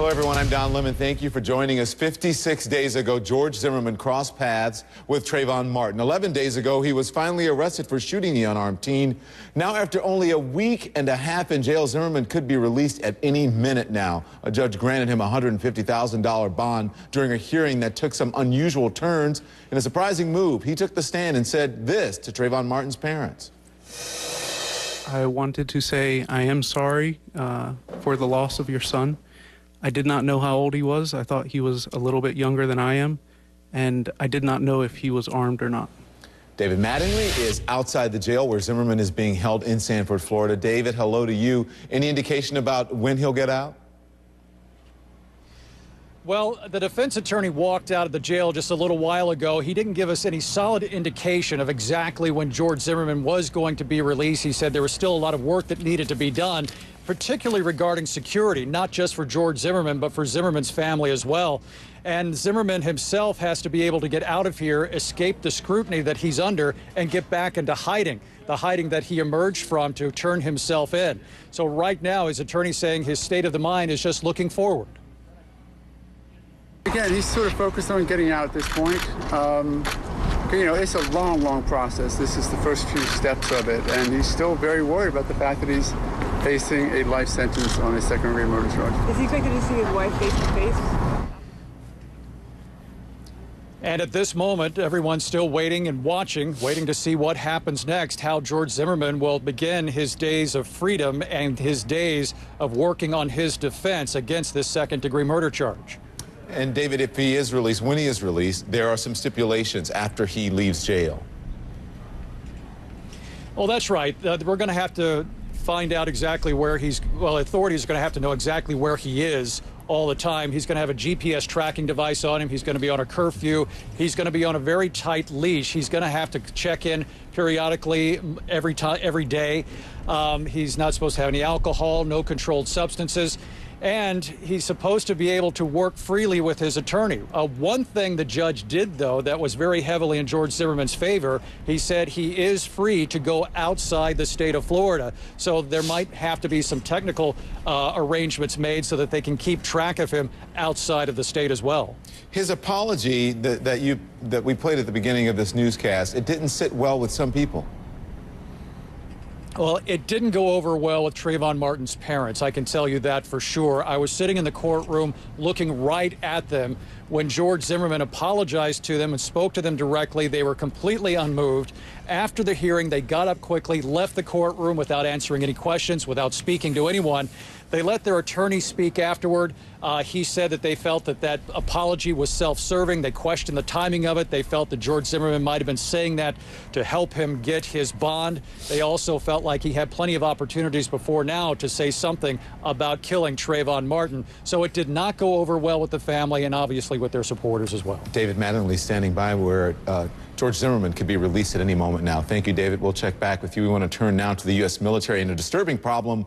Hello, everyone. I'm Don Lemon. Thank you for joining us. 56 days ago, George Zimmerman crossed paths with Trayvon Martin. 11 days ago, he was finally arrested for shooting the unarmed teen. Now, after only a week and a half in jail, Zimmerman could be released at any minute now. A judge granted him a $150,000 bond during a hearing that took some unusual turns. In a surprising move, he took the stand and said this to Trayvon Martin's parents. I wanted to say I am sorry for the loss of your son. I did not know how old he was. I thought he was a little bit younger than I am, and I did not know if he was armed or not. David Mattingly is outside the jail where Zimmerman is being held in Sanford, Florida. David, hello to you. Any indication about when he'll get out? Well, the defense attorney walked out of the jail just a little while ago. He didn't give us any solid indication of exactly when George Zimmerman was going to be released. He said there was still a lot of work that needed to be done, particularly regarding security, not just for George Zimmerman, but for Zimmerman's family as well. And Zimmerman himself has to be able to get out of here, escape the scrutiny that he's under, and get back into hiding, the hiding that he emerged from to turn himself in. So right now, his attorney's saying his state of the mind is just looking forward. Again, he's sort of focused on getting out at this point. You know, it's a long, long process. This is the first few steps of it, and he's still very worried about the fact that he's facing a life sentence on a second-degree murder charge. Is he expected to see his wife face to face? And at this moment, everyone's still waiting and watching, waiting to see what happens next, how George Zimmerman will begin his days of freedom and his days of working on his defense against this second-degree murder charge. And David, if he is released, when he is released, there are some stipulations after he leaves jail. Well, that's right. We're going to have to find out exactly where authorities are going to have to know exactly where he is all the time. He's going to have a GPS tracking device on him. He's going to be on a curfew. He's going to be on a very tight leash. He's going to have to check in periodically every day. He's not supposed to have any alcohol, no controlled substances. And he's supposed to be able to work freely with his attorney. One thing the judge did, though, that was very heavily in George Zimmerman's favor, he said he is free to go outside the state of Florida. So there might have to be some technical arrangements made so that they can keep track of him outside of the state as well. His apology that we played at the beginning of this newscast, it didn't sit well with some people. Well, it didn't go over well with Trayvon Martin's parents, I can tell you that for sure. I was sitting in the courtroom looking right at them when George Zimmerman apologized to them and spoke to them directly. They were completely unmoved. After the hearing, they got up quickly, left the courtroom without answering any questions, without speaking to anyone. They let their attorney speak afterward. He said that they felt that that apology was self-serving. They questioned the timing of it. They felt that George Zimmerman might have been saying that to help him get his bond. They also felt like he had plenty of opportunities before now to say something about killing Trayvon Martin. So it did not go over well with the family and obviously with their supporters as well. David Mattingly standing by where George Zimmerman could be released at any moment now. Thank you, David. We'll check back with you. We want to turn now to the U.S. military and a disturbing problem